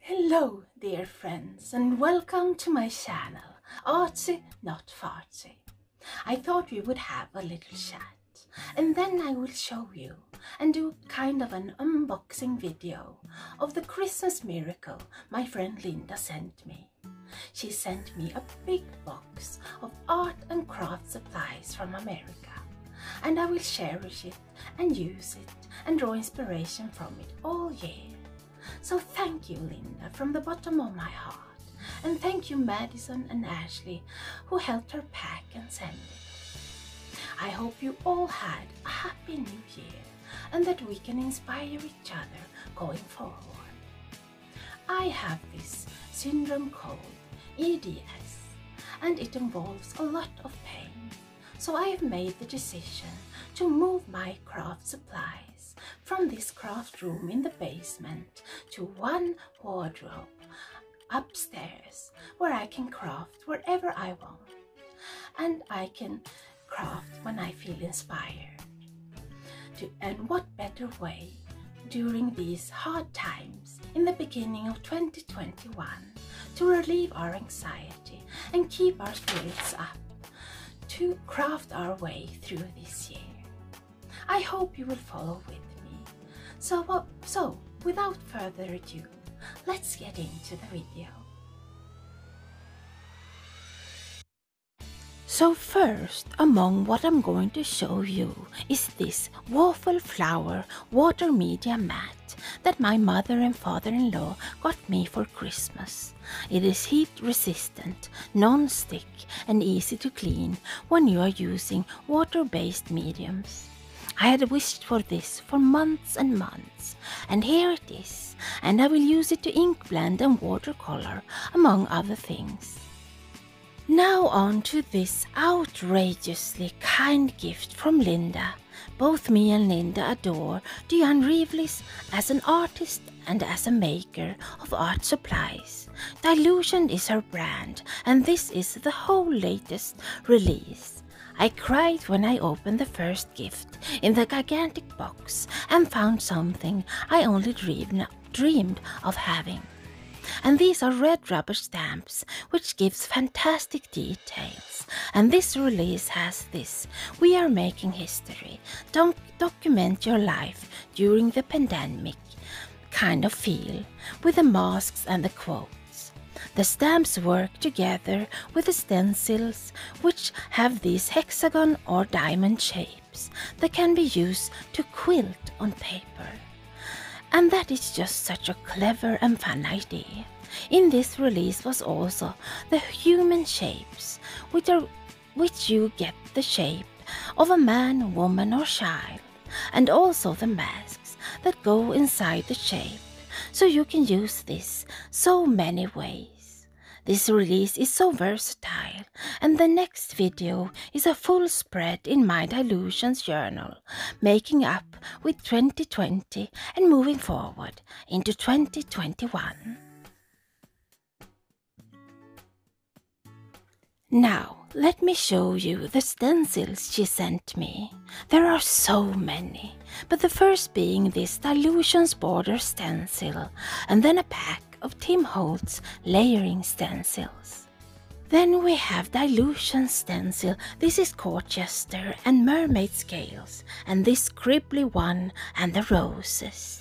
Hello dear friends and welcome to my channel, Artsy Not Fartsy. I thought we would have a little chat and then I will show you and do kind of an unboxing video of the Christmas miracle my friend Linda sent me. She sent me a big box of art and craft supplies from America, and I will cherish it and use it and draw inspiration from it all year. So thank you, Linda, from the bottom of my heart, and thank you Madison and Ashley who helped her pack and send it. I hope you all had a happy new year and that we can inspire each other going forward. I have this syndrome called EDS and it involves a lot of pain, so I have made the decision to move my craft supplies from this craft room in the basement to one wardrobe upstairs where I can craft wherever I want, and I can craft when I feel inspired. And what better way during these hard times in the beginning of 2021 to relieve our anxiety and keep our spirits up, to craft our way through this year. I hope you will follow with me. So without further ado, let's get into the video. So first, among what I'm going to show you is this Waffle flower water media mat that my mother and father-in-law got me for Christmas. It is heat resistant, non-stick and easy to clean when you are using water-based mediums. I had wished for this for months and months, and here it is, and I will use it to ink blend and watercolor, among other things. Now on to this outrageously kind gift from Linda. Both me and Linda adore Dina Wakley as an artist and as a maker of art supplies. Dylusions is her brand, and this is the whole latest release. I cried when I opened the first gift in the gigantic box and found something I only dreamed of having. And these are red rubber stamps, which gives fantastic details. And this release has this: "We are making history. Don't document your life during the pandemic" kind of feel, with the masks and the quotes. The stamps work together with the stencils, which have these hexagon or diamond shapes that can be used to quilt on paper. And that is just such a clever and fun idea. In this release was also the human shapes, which you get the shape of a man, woman or child, and also the masks that go inside the shape, so you can use this so many ways. This release is so versatile, and the next video is a full spread in my Dylusions journal, making up with 2020 and moving forward into 2021. Now, let me show you the stencils she sent me. There are so many, but the first being this Dylusions border stencil, and then a pack of Holtz layering stencils. Then we have Dylusions stencil. This is Colchester and mermaid scales, and this scribbly one and the roses.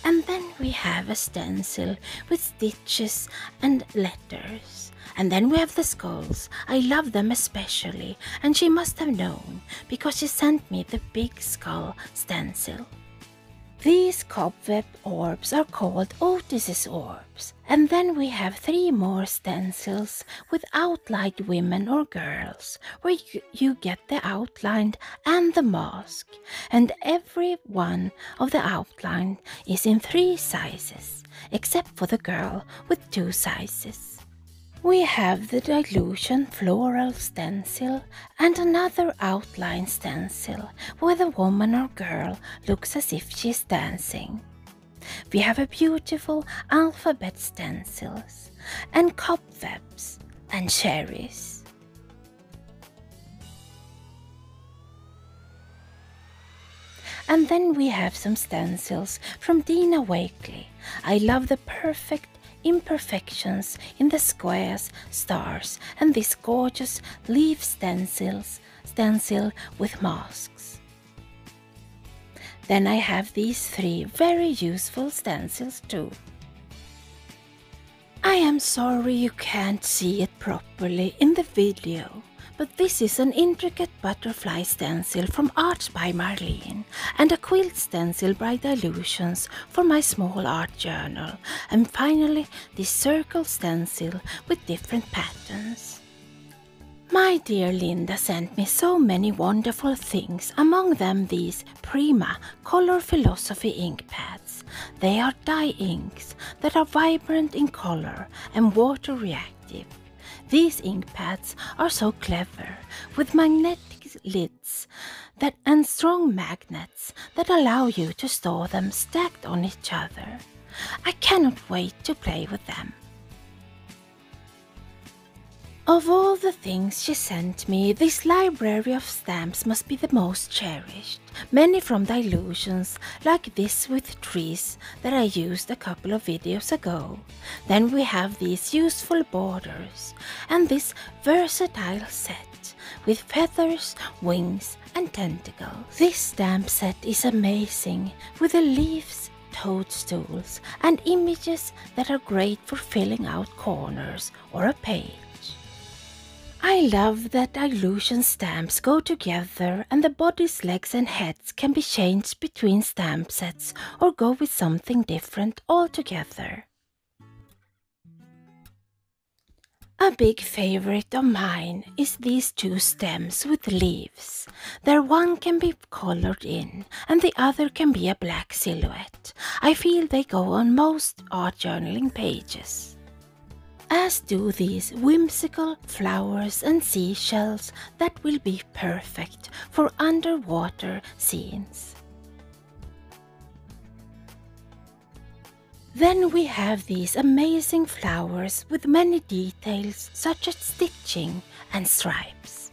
And then we have a stencil with stitches and letters. And then we have the skulls. I love them especially, and she must have known because she sent me the big skull stencil. These cobweb orbs are called Otis's orbs, and then we have 3 more stencils with outlined women or girls, where you get the outline and the mask, and every one of the outline is in 3 sizes, except for the girl with 2 sizes. We have the Dylusions floral stencil and another outline stencil where the woman or girl looks as if she is dancing. We have a beautiful alphabet stencils and cobwebs and cherries. And then we have some stencils from Dina Wakley. I love the perfect imperfections in the squares, stars, and this gorgeous leaf stencil with masks. Then I have these 3 very useful stencils too. I am sorry you can't see it properly in the video, but this is an intricate butterfly stencil from Art by Marlene and a quilt stencil by Dylusions for my small art journal, and finally this circle stencil with different patterns. My dear Linda sent me so many wonderful things, among them these Prima Color Philosophy ink pads. They are dye inks that are vibrant in color and water reactive. These ink pads are so clever, with magnetic lids and strong magnets that allow you to store them stacked on each other. I cannot wait to play with them. Of all the things she sent me, this library of stamps must be the most cherished. Many from Dylusions, like this with trees that I used a couple of videos ago. Then we have these useful borders, and this versatile set with feathers, wings and tentacles. This stamp set is amazing, with the leaves, toadstools and images that are great for filling out corners or a page. I love that Dylusion stamps go together and the bodies, legs and heads can be changed between stamp sets or go with something different altogether. A big favorite of mine is these 2 stems with leaves. Their one can be colored in and the other can be a black silhouette. I feel they go on most art journaling pages. As do these whimsical flowers and seashells that will be perfect for underwater scenes. Then we have these amazing flowers with many details such as stitching and stripes.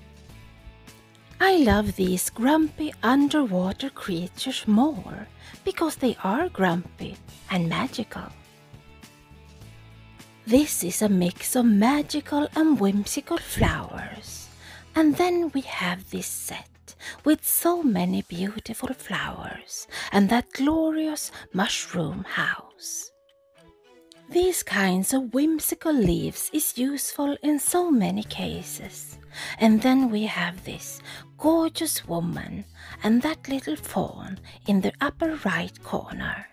I love these grumpy underwater creatures more because they are grumpy and magical. This is a mix of magical and whimsical flowers. And then we have this set with so many beautiful flowers and that glorious mushroom house. These kinds of whimsical leaves is useful in so many cases. And then we have this gorgeous woman and that little fawn in the upper right corner.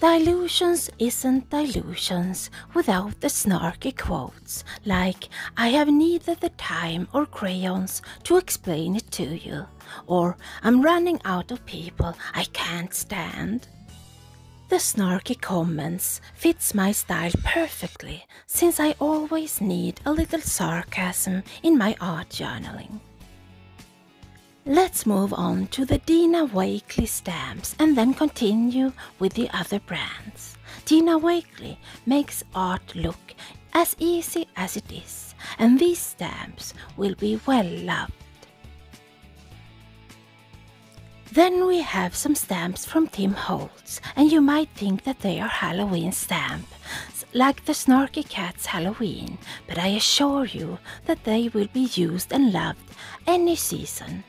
Dylusions isn't Dylusions without the snarky quotes like "I have neither the time or crayons to explain it to you" or "I'm running out of people I can't stand." The snarky comments fits my style perfectly since I always need a little sarcasm in my art journaling. Let's move on to the Dina Wakley stamps and then continue with the other brands. Dina Wakley makes art look as easy as it is, and these stamps will be well loved. Then we have some stamps from Tim Holtz, and you might think that they are Halloween stamps, like the Snarky Cat's Halloween, but I assure you that they will be used and loved any season.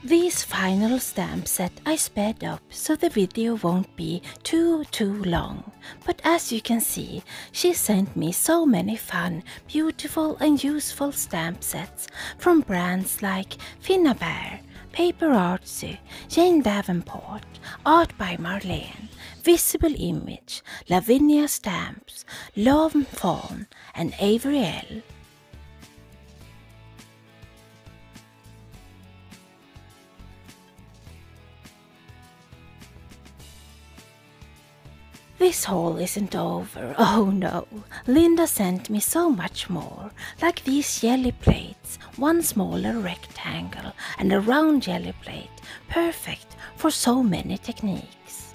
These final stamp set I sped up so the video won't be too long, but as you can see, she sent me so many fun, beautiful and useful stamp sets from brands like Finnabair, Paper Artsy, Jane Davenport, Art by Marlene, Visible Image, Lavinia Stamps, Love Fawn and Avriel. This haul isn't over, oh no. Linda sent me so much more, like these jelly plates, one smaller rectangle and a round jelly plate, perfect for so many techniques.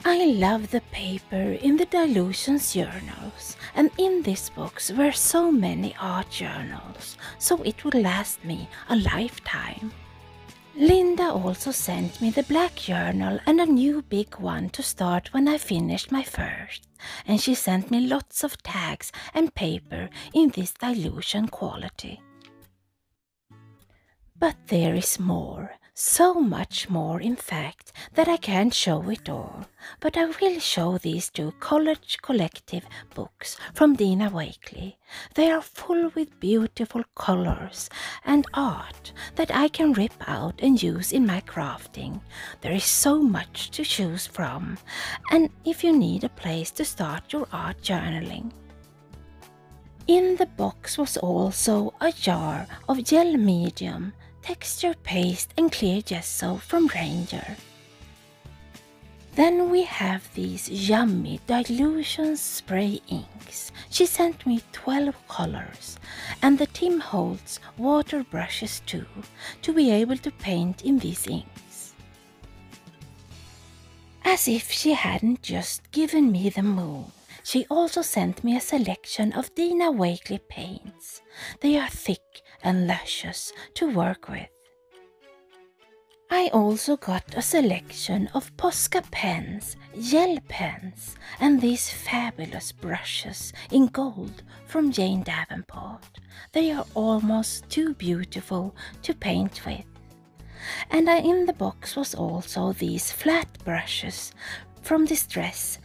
I love the paper in the Dylusions journals, and in this box were so many art journals, so it will last me a lifetime. Linda also sent me the black journal and a new big one to start when I finished my first, and she sent me lots of tags and paper in this Dylusion quality. But there is more, so much more in fact that I can't show it all, but I will show these two college collective books from Dina Wakley. They are full with beautiful colors and art that I can rip out and use in my crafting. There is so much to choose from, and if you need a place to start your art journaling. In the box was also a jar of gel medium, texture paste and clear gesso from Ranger. Then we have these yummy Dylusions spray inks. She sent me 12 colors and the Tim Holtz water brushes too, to be able to paint in these inks. As if she hadn't just given me the moon, she also sent me a selection of Dina Wakley paints. They are thick and luscious to work with. I also got a selection of Posca pens, gel pens, and these fabulous brushes in gold from Jane Davenport. They are almost too beautiful to paint with. And in the box was also these flat brushes from Distress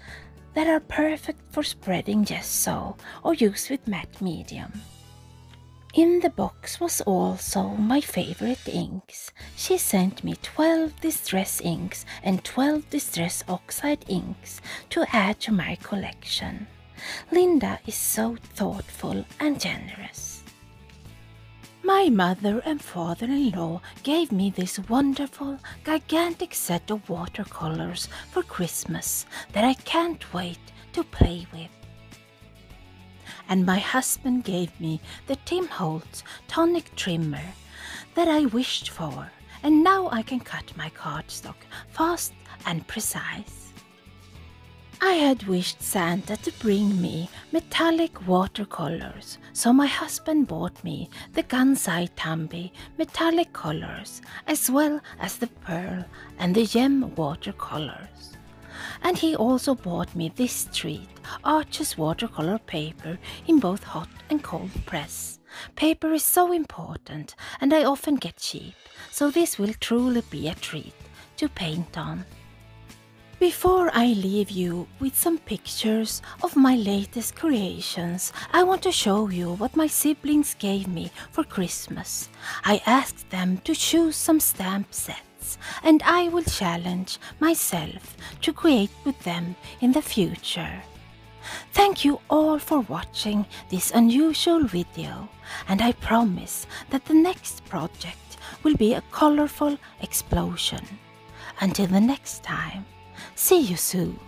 that are perfect for spreading gesso or use with matte medium. In the box was also my favorite inks. She sent me 12 Distress inks and 12 Distress Oxide inks to add to my collection. Linda is so thoughtful and generous. My mother and father-in-law gave me this wonderful, gigantic set of watercolors for Christmas that I can't wait to play with. And my husband gave me the Tim Holtz tonic trimmer that I wished for, and now I can cut my cardstock fast and precise. I had wished Santa to bring me metallic watercolors, so my husband bought me the Gansai Tambi metallic colors, as well as the pearl and the gem watercolors. And he also bought me this treat, Arches watercolor paper in both hot and cold press. Paper is so important, and I often get cheap, so this will truly be a treat to paint on. Before I leave you with some pictures of my latest creations, I want to show you what my siblings gave me for Christmas. I asked them to choose some stamp sets, and I will challenge myself to create with them in the future. Thank you all for watching this unusual video, and I promise that the next project will be a colorful explosion. Until the next time, see you soon.